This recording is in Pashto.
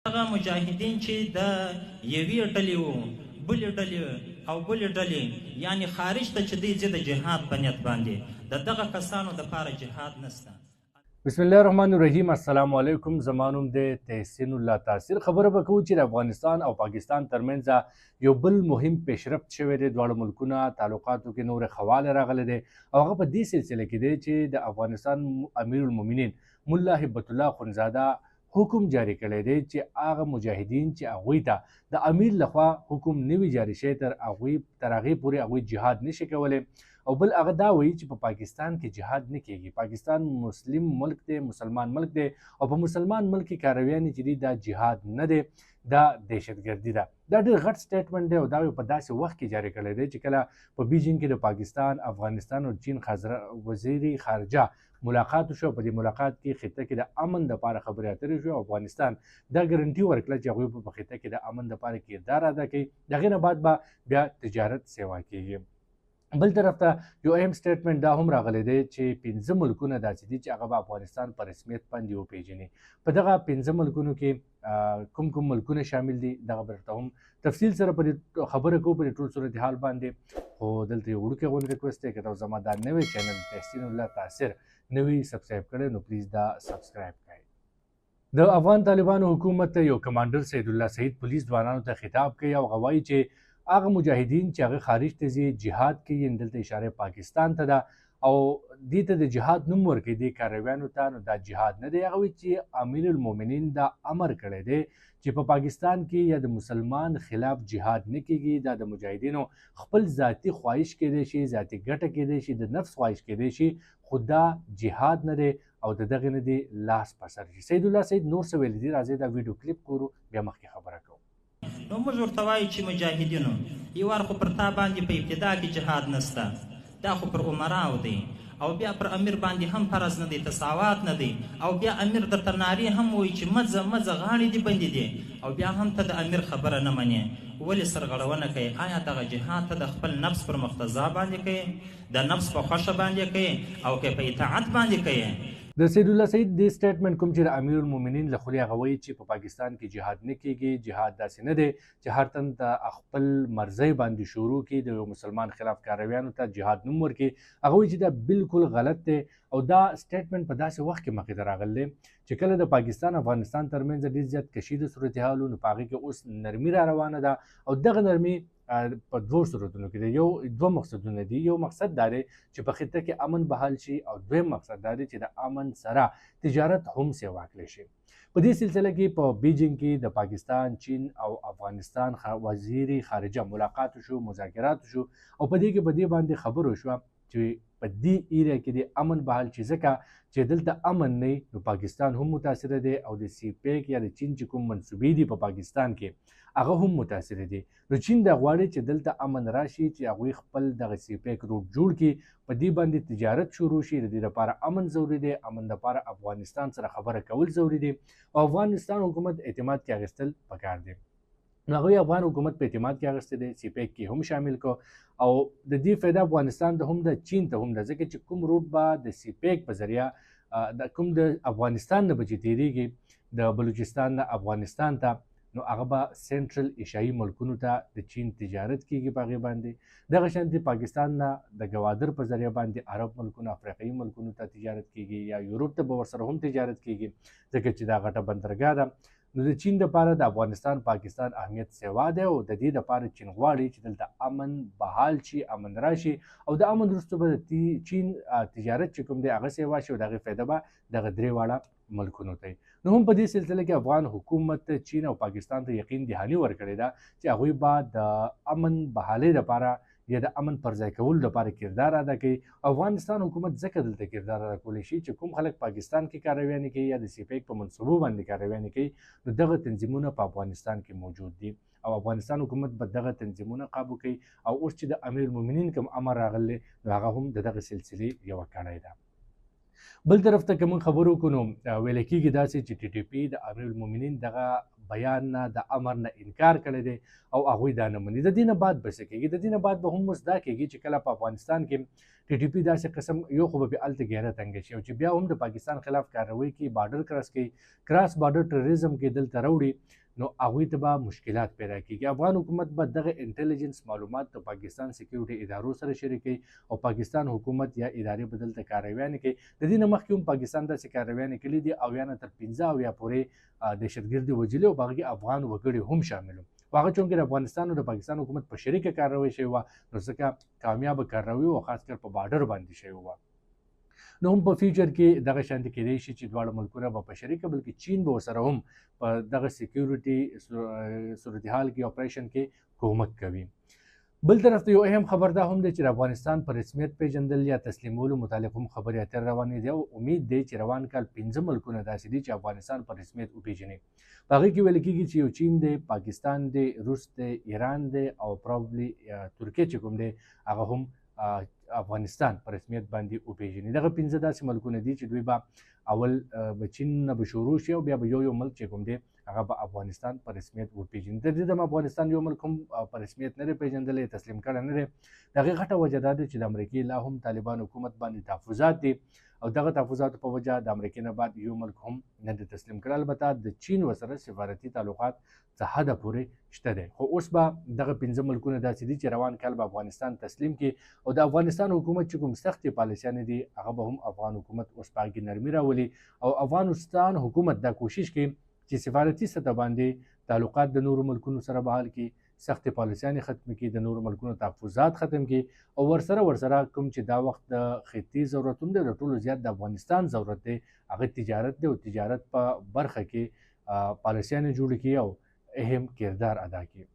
هغه مجاهدین چې د یوې ډلې وو بلې ډلې او بلې ډلې یعنی خارج ته چې دی ځي د جهاد په نیت باندې د دغه کسانو دپاره جهاد نشته. بسم الله الرحمن الرحیم. السلام علیکم. زما نوم دی تحسین الله تاثیر. خبره به کوو چې د افغانستان او پاکستان ترمنځ یو بل مهم پیشرفت شوی دی. دواړه ملکونه تعلقاتو کې نور خواله راغلی دی او هغه په دې سلسله کې دی چې د افغانستان امیر المؤمنین ملا هبت الله خونزاده حکم جاری کړی دی چې هغه مجاهدین چې هغوی ته د امیر لخوا حکم نوي جاری شوی تر هغې پورې هغوی جهاد نشي کولی او بل هغه دا وایي چې په پاکستان کې جهاد نه کیږي. پاکستان مسلم ملک دی، مسلمان ملک دی او په مسلمان ملک کې کارویانې چې دي دا جهاد نه دی، دا دهشتګردي ده. دا ډېر غټ سټیټمنټ دی او دا په داسې وخت کې جاری کړی دی چې کله په بیجینګ کې د پاکستان، افغانستان او چین وزیر خارجه ملاقات شو. په دې ملاقات کې خطه کې د امن دپاره خبرې اترې شو او افغانستان دا ګارنټي ورکړه چې هغوی په خطه کې د امن دپاره کردار ادا کوي. د هغې نه بعد به بیا تجارت سیوا کیږي. بل طرف ته یو اهم سټیټمنټ دا هم راغلی دی چې 15 ملکونه داسې دي چې هغه به افغانستان په رسمیت باندې وپیژني. په دغه 15 ملکونو کې کوم کوم ملکونه شامل دي دغه به درته هم تفصیل سره په دې خبره کوو په دې ټول صورتحال باندې. خو دلته یو وړوکی غوندې ریکویسټ دی که ته زما دا نوی چینل تحسین الله تاثیر نوی سبسکرایب کړی نو پلیز دا سبسکرایب کړئ. د افغان طالبانو حکومت یو کمانډر سید الله سعید پولیس ځوانانو ته خطاب کوي او هغه وایي چې هغه مجاهدین چې هغه خارج ته ځي جهاد کوي، دلته اشاره پاکستان ته ده او دې ته د جهاد نوم ورکوي دې کارویانو ته، نو دا جهاد نه دی. هغه وایي چې امیر المؤمنین دا امر کړی دی چې په پاکستان کې یا د مسلمان خلاف جهاد نه کیږي. دا د مجاهدینو خپل ذاتي خواهش کیدی شي، ذاتي ګټه کیدی شي، د نفس خواهش کیدی شي، خو دا جهاد نه دی او د دغې نه دی لاس په سر شي. سید الله سعید نور څه ویلي دي، راځئ دا ویډیو کلیپ ګورو بیا مخکې خبره کوو. نو موږ ورته وایو چې مجاهدینو یو وار خو پر تا باندې په ابتدا کې جهاد نشته، دا خو پر عمراو دی او بیا پر امیر باندې هم فرض نه دی، تساوات نه دی او بیا امیر درته نارې هم وایي چې مځه مځه غاړې دې بندې دي او بیا هم ته د امیر خبره نه منې. ولې سرغړونه کوي؟ آیا دغه جهاد ته د خپل نفس پر مقتضا باندې کوي، د نفس په خوښه باندې کوي او که په اطاعت باندې کوي؟ د سید الله سعید دې سټیټمنټ کوم چې د امیر المؤمنین له خولې هغه وایي چې په پاکستان کې جهاد نه کیږي، جهاد داسې نه دی چې هر تن ته خپل مرضۍ باندې شروع کړي د یو مسلمان خلاف کارویانو ته جهاد نوم ورکړي. هغه وایي چې دا بالکل غلط دی او دا سټیټمنټ په داسې وخت کې مخې ته راغلی چې کله د پاکستان افغانستان ترمنځ ډېر زیات کشیده صورتحال و، نو په هغې کې اوس نرمي را روانه ده او دغه نرمي په دوه صورتونو کې دی. دوه مقصدونه دي. یو مقصد دا دی چې په خطه کې امن بحال شي او دویم مقصد دا دی چې د امن سره تجارت هم سیوا کړی شي. په دې سلسله کې په بیجینګ کې د پاکستان، چین او افغانستان وزیر خارجه ملاقات شو، مذاکرات شو او په دې کې په دې باندې خبرو شوه چې په دې ایریا کې د امن بحال شي، ځکه چې دلته امن نه نو پاکستان هم متاثره دی او د سی پیک یا د چین چې کوم منصوبې دي په پاکستان کې هغه هم متاثره دي. نو چین دا غواړي چې دلته امن راشي، چې هغوی خپل دغه سی پیک روټ جوړ کړي، په دې باندې تجارت شروع شي. د دې لپاره امن ضروري دی، امن لپاره افغانستان سره خبره کول ضروري دي او افغانستان حکومت اعتماد کې اخیستل پکار دی. نو هغوی افغان حکومت په اعتماد کې اخیستی دی، سی پیک کې هم شامل کو او د دې فایده افغانستان ته هم ده، چین ته هم ده، ځکه چې کوم روټ به د سی پیک په ذریعه د کوم د افغانستان نه به چې تېرېږي د بلوچستان نه افغانستان ته، نو هغه به سینټرل ایشیایي ملکونو ته د چین تجارت کیږي په هغې باندې. دغه شانتې پاکستان نه د ګوادر په ذریعه باندې عرب ملکونو، افریقایي ملکونو ته تجارت کیږي یا یوروپ ته به ورسره هم تجارت کیږي ځکه چې دا غټه بندرګاه ده. نو د چین دپاره د افغانستان پاکستان اهمیت سیوا دی او د دې دپاره چین غواړي چې دلته امن بحال شي، امن راشي او د امن وروسته به د چین تجارت چې کوم دی هغه سیوا شي او د هغې فایده به دغه درې واړه ملکونو ته وي. نو هم په دې سلسله کې افغان حکومت چین او پاکستان ته یقین دهاني ورکړې ده چې هغوی به د امن بحالۍ دپاره یا د امن پر ځای کولو لپاره کردار ادا کوي. افغانستان حکومت ځکه دلته کردار ادا کولی شي چې کوم خلک پاکستان کې کارویانې کوي یا د سی پیک په منصوبو باندې کارویانې کوي، نو دغه تنظیمونه په افغانستان کې موجود دي او افغانستان حکومت به دغه تنظیمونه قابو کوي او اوس چې د امیر المؤمنین کوم امر راغلی نو هغه هم د دغه سلسلې یوه کړۍ ده. بل طرف ته که موږ خبرو وکړو نو ویل کېږي داسې چې ټي ټي پي د امیر المؤمنین دغه بیان نه د امر نه انکار کړی دی او هغوی دا نه مني. د دې نه بعد به څه کېږي؟ د دې نه بعد به هم اوس دا کېږي چې کله په افغانستان کې ټي ټي پی داسې قسم یو خو به پې هلته ګیره تنګه شي او چې بیا هم د پاکستان خلاف کاروي کوي، بارډر کراس کوي، کراس بارډر ټرریزم کې دلته راوړي، نو هغوی ته به مشکلات پیدا کېږي. افغان حکومت به دغه انټیلیجنس معلومات د پاکستان سکیورټي ادارو سره شریکوي او پاکستان حکومت یا ادارې به دلته کارویانې کوي. د دې نه مخکې هم پاکستان داسې کارویانې کړي دي، اویا نه تر 15 اویا پورې دهشتګردي وژلي او په هغه کې افغان وګړي هم شامل وو. هغه چونکې د افغانستان او د پاکستان حکومت په شریکه کاروي شوې وه، نو ځکه کامیابه کاروي او خاص کر په بارډر باندې شوې وه. نو هم په فیوچر کې دغه شانتي کېدای شي چې دواړه ملکونه به په شریکه بلکې چین به ورسره هم په دغه سکیورټي صورتحال کې اپریشن کې کومک کوي. بل طرف ته یو اهم خبر دا هم دی چې د افغانستان په رسمیت پیژندل یا تسلیمولو متعلق هم خبرې اترې روانې دي او امید دی چې روان کال 15 ملکونه داسې دي چې افغانستان په رسمیت وپیژني. په هغې کې ویل کېږي چې یو چین دی، پاکستان دی، روس دی، ایران دی او پروبلی ترکیه چې کوم دی هغه هم افغانستان په رسمیت باندې وپیژني. دغه 15 داسې ملکونه دي چې دوی به اول به چین نه به شروع شي او بیا به یو ملک چې کوم دی هغه به افغانستان په رسمیت وپیژني. تر دې دمه افغانستان یو ملک هم په رسمیت نه دی پیژندلی، تسلیم کړی نه دی. د هغې غټه وجه دا ده چې د امریکې لا هم طالبان حکومت باندې تحفظات دي او دغه تحفظاتو په وجه د امریکې نه بعد یو ملک هم نه دی تسلیم کړی. البته د چین ورسره سفارتي تعلقات څه حده پورې شته دی، خو اوس به دغه 15 ملکونه داسې دي چې روان کال به افغانستان تسلیم کړي او د افغانستان حکومت چې کوم سختې پالیسیانې دي هغه به هم افغان حکومت اوس په هغې کې نرمي راولي او افغانستان حکومت دا کوشش کوي چې سفارتي سطح باندې تعلقات د نورو ملکونو سره بحال کړي، سختې پالیسیانې ختم کړي، د نورو ملکونو تحفظات ختم کړي او ورسره کوم چې دا وخت د خطي ضرورت هم دی، د ټولو زیات د افغانستان ضرورت دی هغه تجارت دی او تجارت په برخه کې پالیسیانې جوړې کړي او اهم کردار ادا کړي.